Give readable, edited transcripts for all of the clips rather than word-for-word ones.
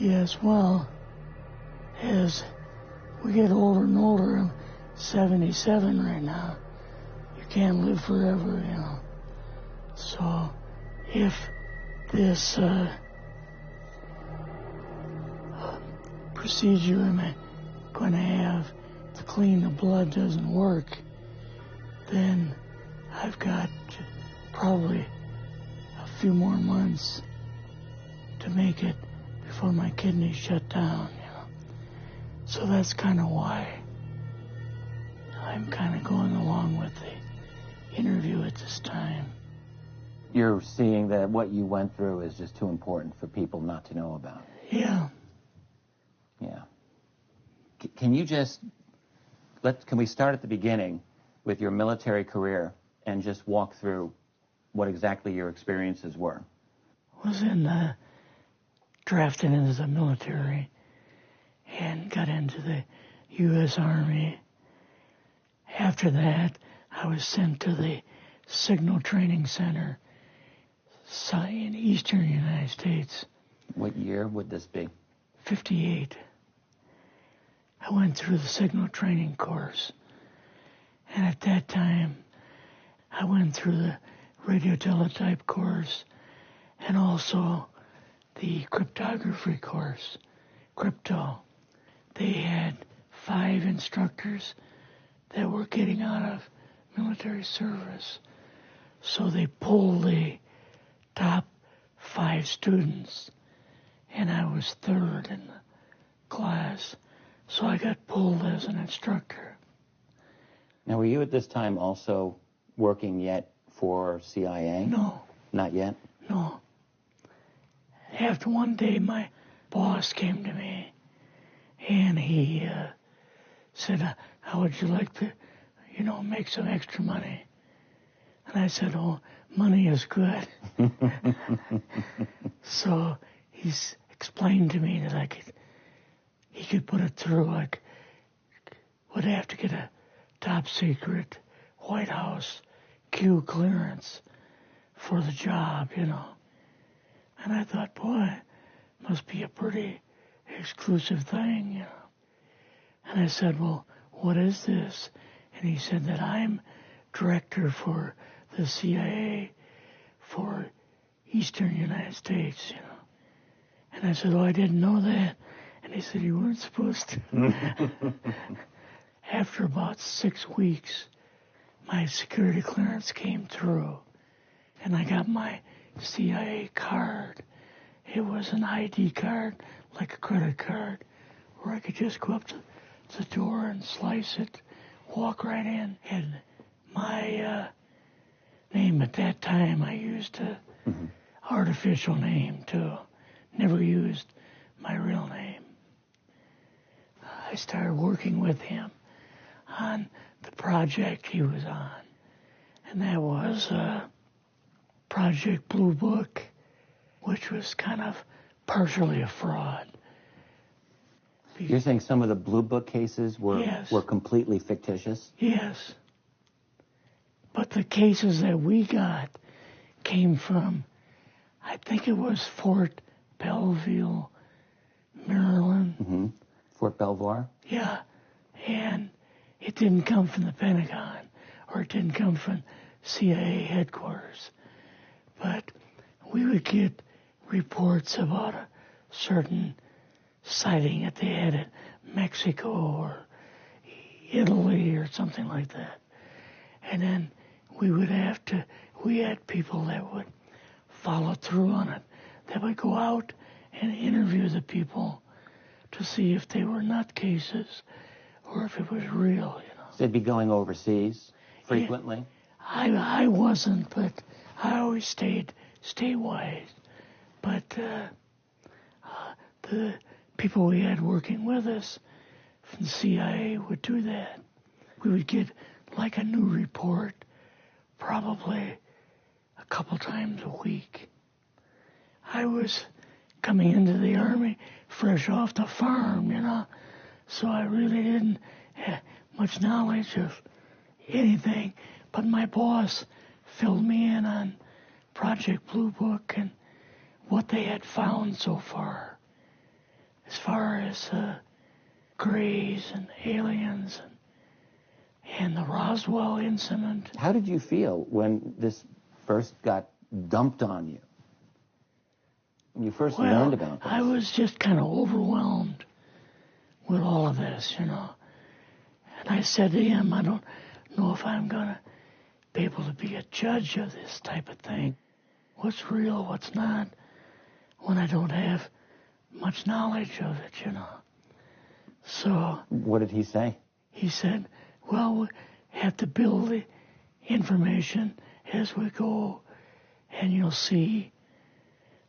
Yes, well, as we get older and older, I'm 77 right now. You can't live forever, you know. So if this procedure I'm going to have to clean the blood doesn't work, then I've got probably a few more months to make it before my kidneys shut down, you know. So that's kind of why I'm kind of going along with the interview at this time. You're seeing that what you went through is just too important for people not to know about. Yeah. Yeah. Can you just, can we start at the beginning with your military career and just walk through what exactly your experiences were? I was drafted into the military and got into the U.S. Army. After that, I was sent to the Signal Training Center in eastern United States. What year would this be? 58. I went through the Signal Training course. And at that time, I went through the radio teletype course and also the cryptography course, crypto. They had 5 instructors that were getting out of military service. So they pulled the top 5 students, and I was 3rd in the class. So I got pulled as an instructor. Now, were you at this time also working yet for CIA? No. Not yet? No. After one day, my boss came to me, and he said, how would you like to, make some extra money? And I said, oh, money is good. So he explained to me that he could put it through. I would have to get a top secret White House Q clearance for the job, And I thought, boy, must be a pretty exclusive thing, And I said, well, what is this? And he said that I'm director for the CIA for Eastern United States, And I said, oh, I didn't know that. And he said, you weren't supposed to. After about 6 weeks, my security clearance came through, and I got my CIA card. It was an ID card, like a credit card, where I could just go up to the door and slice it, walk right in. And my name at that time, I used an artificial name, too. Never used my real name. I started working with him on the project he was on. And that was Project Blue Book, which was kind of partially a fraud. You're saying some of the Blue Book cases were completely fictitious? Yes. But the cases that we got came from, I think it was Fort Belvoir, Maryland. Mm-hmm. Fort Belvoir? Yeah. And it didn't come from the Pentagon, or it didn't come from CIA headquarters. But we would get reports about a certain sighting that they had in Mexico or Italy or something like that. And then we had people that would follow through on it. They would go out and interview the people to see if they were nutcases or if it was real, So they'd be going overseas frequently? Yeah, I wasn't, but I always stayed statewide. But the people we had working with us from the CIA would do that. We would get like a new report probably a couple times a week. I was coming into the Army fresh off the farm, so I really didn't have much knowledge of anything. But my boss filled me in on Project Blue Book and what they had found so far. as far as Greys and aliens and the Roswell incident. How did you feel when this first got dumped on you? When you first learned about this? I was just kind of overwhelmed with all of this, And I said to him, I don't know if I'm going to be able to be a judge of this type of thing. What's real, what's not, when I don't have much knowledge of it, So... What did he say? He said, well, we have to build the information as we go, and you'll see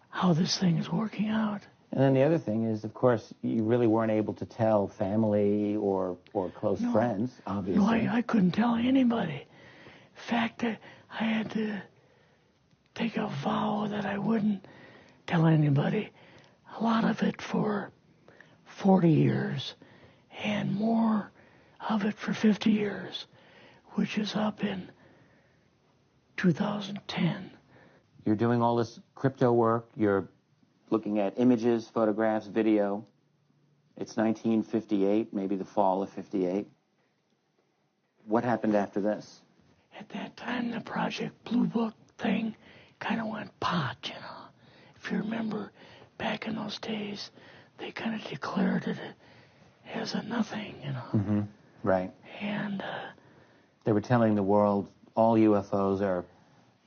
how this thing is working out. And then the other thing is, of course, you really weren't able to tell family or close friends, obviously. No, I couldn't tell anybody. In fact, I had to take a vow that I wouldn't tell anybody. A lot of it for 40 years, and more of it for 50 years, which is up in 2010. You're doing all this crypto work. You're looking at images, photographs, video. It's 1958, maybe the fall of 58. What happened after this? At that time, the Project Blue Book thing kind of went pot, If you remember, back in those days, they kind of declared it as a nothing, Mm-hmm. Right. And they were telling the world all UFOs are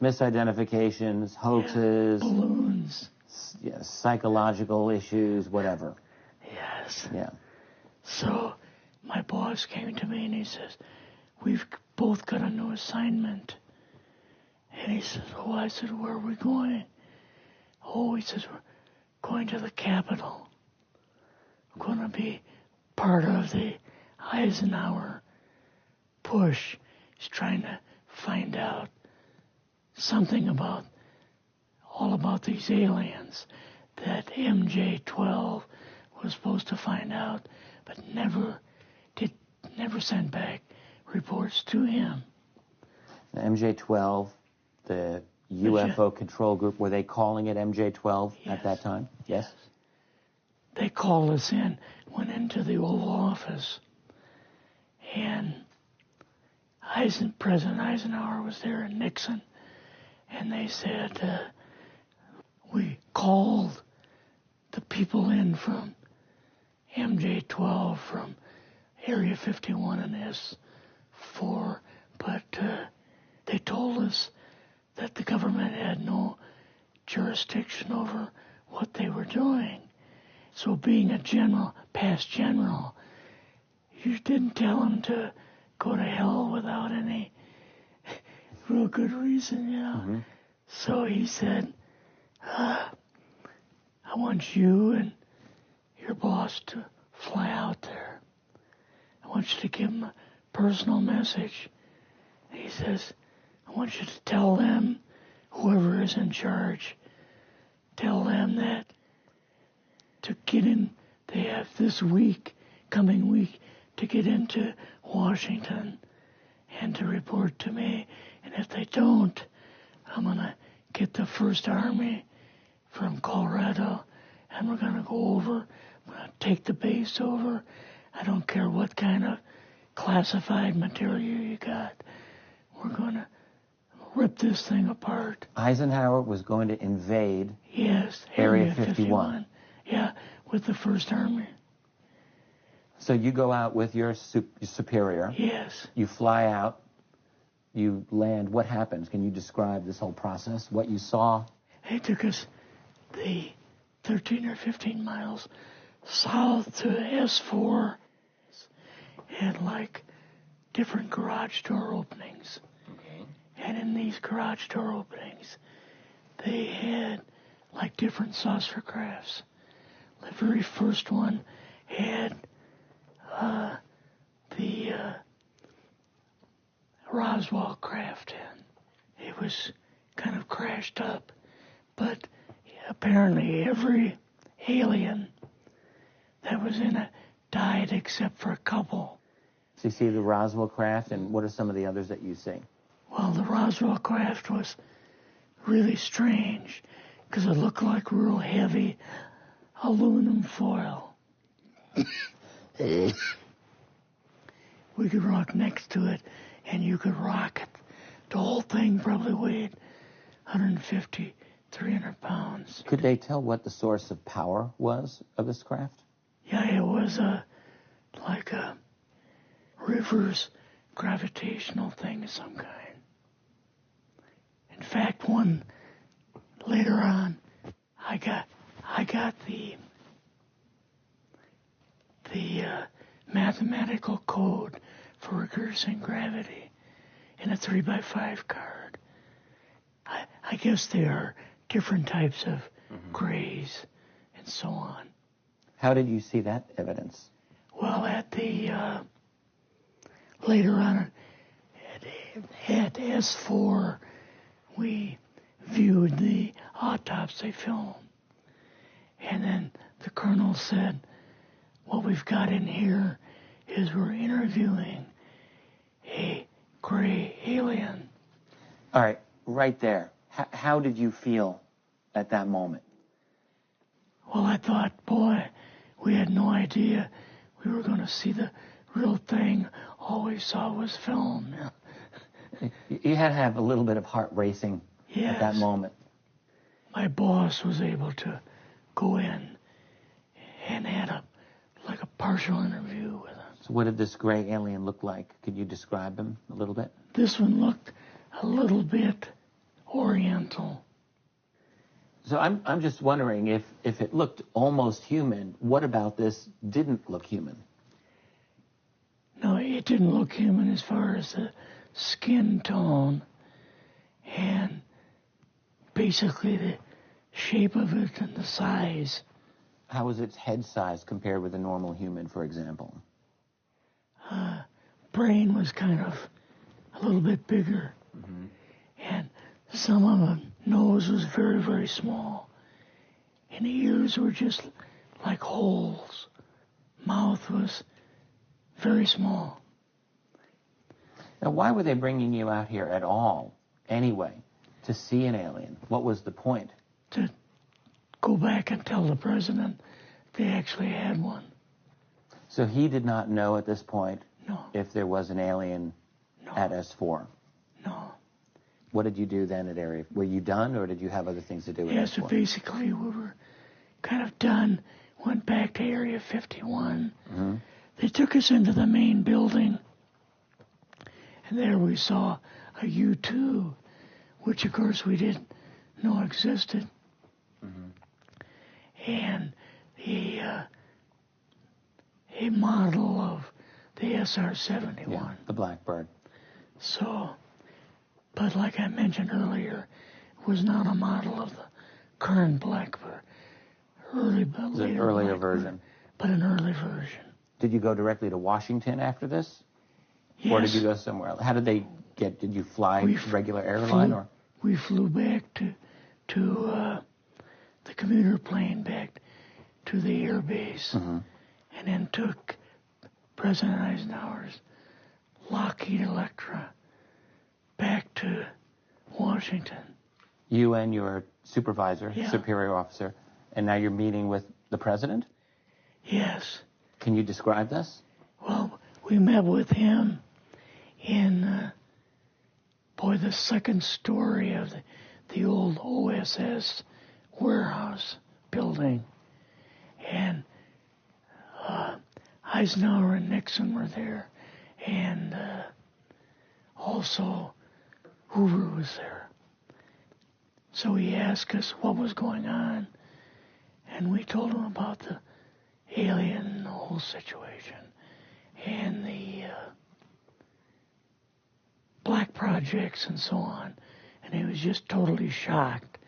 misidentifications, hoaxes, balloons, psychological issues, whatever. Yes. Yeah. So my boss came to me and he says, we've both got a new assignment. And he says, oh, I said, where are we going? Oh, he says, we're going to the Capitol. We're going to be part of the Eisenhower push. He's trying to find out something all about these aliens that MJ-12 was supposed to find out, but never sent back reports to him. The MJ-12, the UFO control group, were they calling it MJ-12 at that time? Yes. They called us in, went into the Oval Office, and President Eisenhower was there and Nixon, and they said, we called the people in from MJ-12 from Area 51 and S4, but they told us that the government had no jurisdiction over what they were doing. So being a past general, you didn't tell them to go to hell without any real good reason, Mm-hmm. So he said, I want you and your boss to fly out there. I want you to give them a personal message. And he says, I want you to tell them, whoever is in charge, tell them that to get in, they have this coming week, to get into Washington and to report to me. And if they don't, I'm going to get the First Army from Colorado, and we're going to go over. I'm going to take the base over. I don't care what kind of classified material you got. We're going to rip this thing apart. Eisenhower was going to invade Area 51. Yeah, with the First Army. So you go out with your superior. Yes. You fly out. You land. What happens? Can you describe this whole process? What you saw? It took us the 13 or 15 miles south to S4 and like different garage door openings. Okay. And in these garage door openings, they had like different saucer crafts. The very first one had the Roswell craft in. It was kind of crashed up, but apparently every alien that was in it died except for a couple. So you see the Roswell craft, and what are some of the others that you see? Well, the Roswell craft was really strange because it looked like real heavy aluminum foil. We could rock next to it, and you could rock it. The whole thing probably weighed 150, 300 pounds. Could they tell what the source of power was of this craft? Yeah, it was like a reverse gravitational thing of some kind. In fact, one later on, I got the mathematical code for reversing gravity in a 3x5 card. I guess there are different types of grays and so on. How did you see that evidence? Well, at the later on at S4, we viewed the autopsy film, and then the colonel said, "What we've got in here is we're interviewing a gray alien." All right, right there. How did you feel at that moment? Well, I thought, boy, we had no idea we were going to see the real thing. All we saw was film. You had to have a little bit of heart racing at that moment. My boss was able to go in and had a partial interview with him. So what did this gray alien look like? Could you describe him a little bit? This one looked a little bit oriental. So I'm just wondering if it looked almost human, what about this didn't look human? No, it didn't look human as far as the skin tone and basically the shape of it and the size. How was its head size compared with a normal human, for example? Brain was kind of a little bit bigger. And some of the nose was very, very small. And the ears were just like holes. Mouth was very small. Now, why were they bringing you out here at all, anyway, to see an alien? What was the point? To go back and tell the president they actually had one. So he did not know at this point if there was an alien at S4? No. What did you do then at Area? Were you done, or did you have other things to do with S4? S4? So basically we were kind of done, went back to Area 51. They took us into the main building, and there we saw a U-2, which of course we didn't know existed. And a model of the SR-71. Yeah, the Blackbird. So, but like I mentioned earlier, it was not a model of the current Blackbird. It was an earlier version. But an early version. Did you go directly to Washington after this? Yes. Or did you go somewhere else? How did they get, did you fly regular airline? Or? We flew back to the commuter plane back to the air base, and then took President Eisenhower's Lockheed Electra back to Washington. You and your supervisor, superior officer, and now you're meeting with the president? Yes. Can you describe this? Well, we met with him in, the second story of the old OSS warehouse building. And Eisenhower and Nixon were there, and also Hoover was there. So he asked us what was going on, and we told him about the alien, the whole situation, and the black projects and so on. And he was just totally shocked.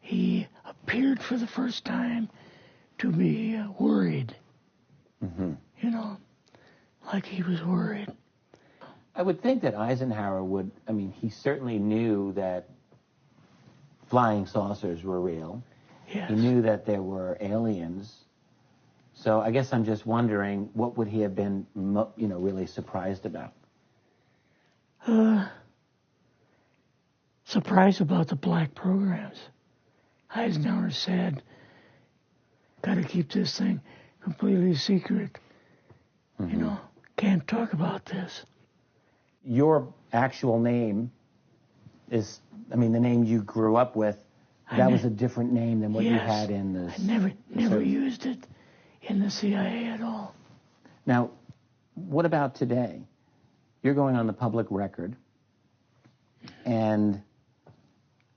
He appeared for the first time to be worried. Like he was worried. I would think that Eisenhower would, he certainly knew that flying saucers were real. Yes. He knew that there were aliens. So I guess I'm just wondering, what would he have been, really surprised about? Surprised about the black programs. Eisenhower said, got to keep this thing completely secret. You know, can't talk about this. Your actual name is, I mean, the name you grew up with, that was a different name than what you had in the... I never used it in the CIA at all. Now, what about today? You're going on the public record, and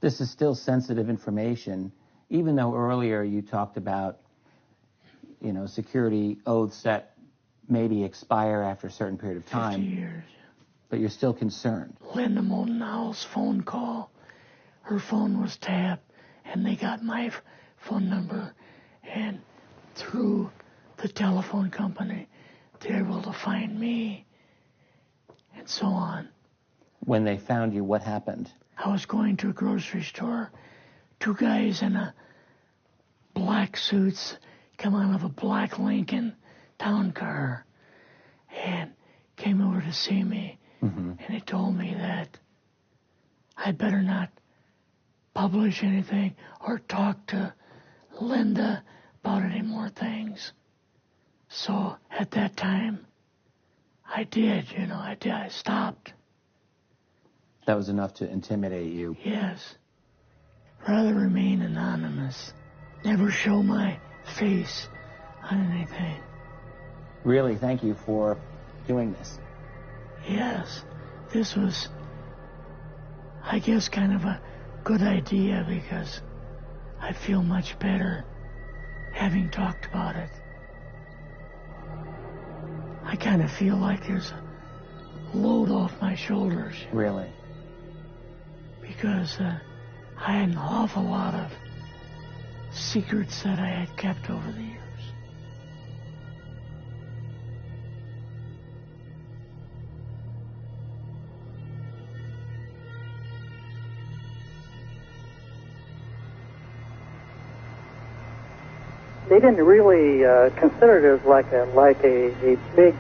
this is still sensitive information, even though earlier you talked about, you know, security oaths that maybe expire after a certain period of time. 50 years. But you're still concerned. Linda Moldenhauer's phone call, her phone was tapped, and they got my phone number, and through the telephone company, they were able to find me, and so on. When they found you, what happened? I was going to a grocery store. Two guys in a black suits come out of a black Lincoln town car and came over to see me. And they told me that I better not publish anything or talk to Linda about any more things. So at that time, I did, you know, I stopped. That was enough to intimidate you. Yes. Rather remain anonymous. Never show my face on anything. Really, thank you for doing this. Yes, this was, I guess, kind of a good idea because I feel much better having talked about it. I kind of feel like there's a load off my shoulders. Really? Because I had an awful lot of secrets that I had kept over the years. They didn't really consider it as like a big